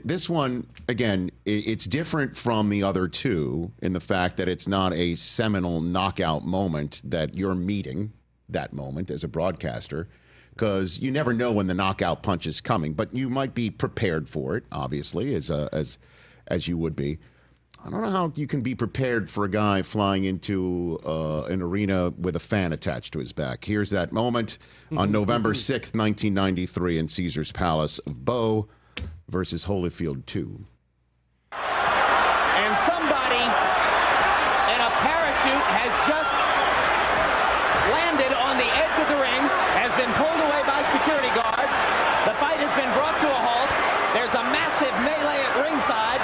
this one, again, it's different from the other two in the fact that it's not a seminal knockout moment that you're meeting that moment as a broadcaster, because you never know when the knockout punch is coming, but you might be prepared for it, obviously, as you would be. I don't know how you can be prepared for a guy flying into an arena with a fan attached to his back. Here's that moment on November 6th, 1993 in Caesar's Palace of Bowe versus Holyfield 2. And somebody in a parachute has just landed on the edge of the ring, has been pulled away by security guards. The fight has been brought to a halt. There's a massive melee at ringside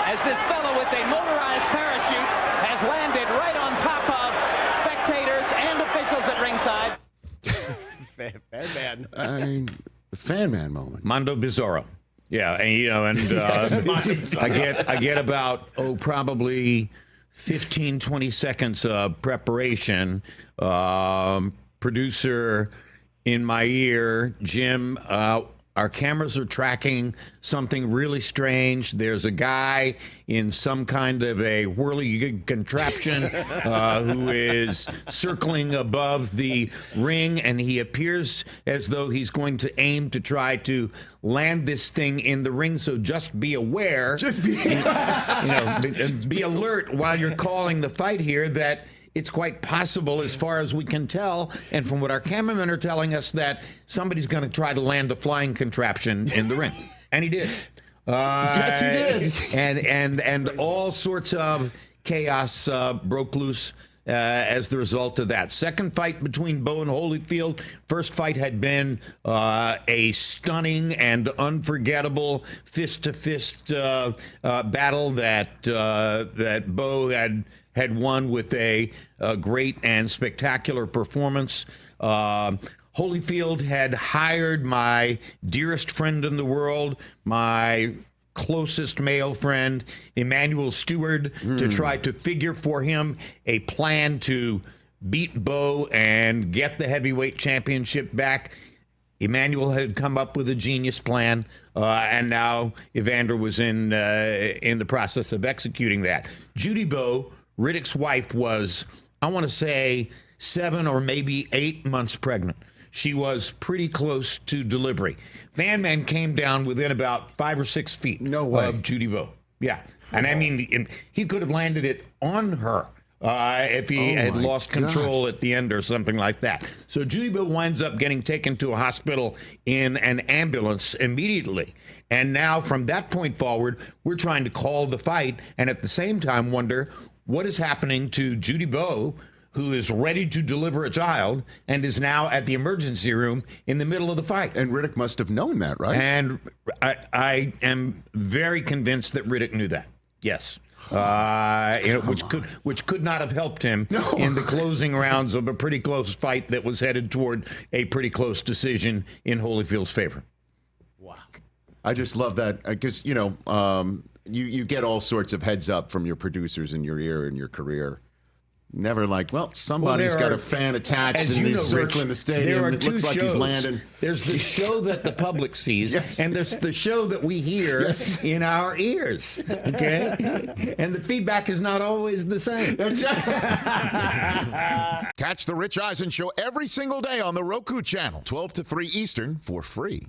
as this fellow with a motorized parachute has landed right on top of spectators and officials at ringside. Fan man. I mean, the fan man moment. Mondo Bizarro. Yeah, and I get about probably 15, 20 seconds of preparation. Producer in my ear, Jim, our cameras are tracking something really strange. There's a guy in some kind of a whirly contraption who is circling above the ring, and he appears as though he's going to aim to try to land this thing in the ring. So just be aware. Just be, be alert while you're calling the fight here that it's quite possible, as far as we can tell, and from what our cameramen are telling us, that somebody's going to try to land a flying contraption in the ring. And he did. Yes, he did. And all sorts of chaos broke loose as the result of that. Second fight between Bowe and Holyfield. First fight had been a stunning and unforgettable fist-to-fist battle that Bowe had won with a great and spectacular performance. Holyfield had hired my dearest friend in the world, my closest male friend, Emmanuel Stewart, to try to figure for him a plan to beat Bowe and get the heavyweight championship back. Emmanuel had come up with a genius plan, and now Evander was in the process of executing that. Judy Bowe, Riddick's wife, was, I want to say, 7 or maybe 8 months pregnant. She was pretty close to delivery. Fan Man came down within about 5 or 6 feet of Judy Bowe. Yeah. And I mean, he could have landed it on her if he had lost control at the end or something like that. So Judy Bowe winds up getting taken to a hospital in an ambulance immediately. And now from that point forward, we're trying to call the fight and at the same time wonder what is happening to Judy Bowe, who is ready to deliver a child and is now at the emergency room in the middle of the fight. And Riddick must have known that, right? And I am very convinced that Riddick knew that. Yes. Which could not have helped him in the closing rounds of a pretty close fight that was headed toward a pretty close decision in Holyfield's favor. Wow. I just love that because, you get all sorts of heads up from your producers in your ear in your career. Never like, well, somebody's got a fan attached and he's circling the stadium. It looks like he's landing. There's the show that the public sees, and there's the show that we hear in our ears. Okay? And the feedback is not always the same. That's right. Catch the Rich Eisen Show every single day on the Roku channel, 12 to 3 Eastern, for free.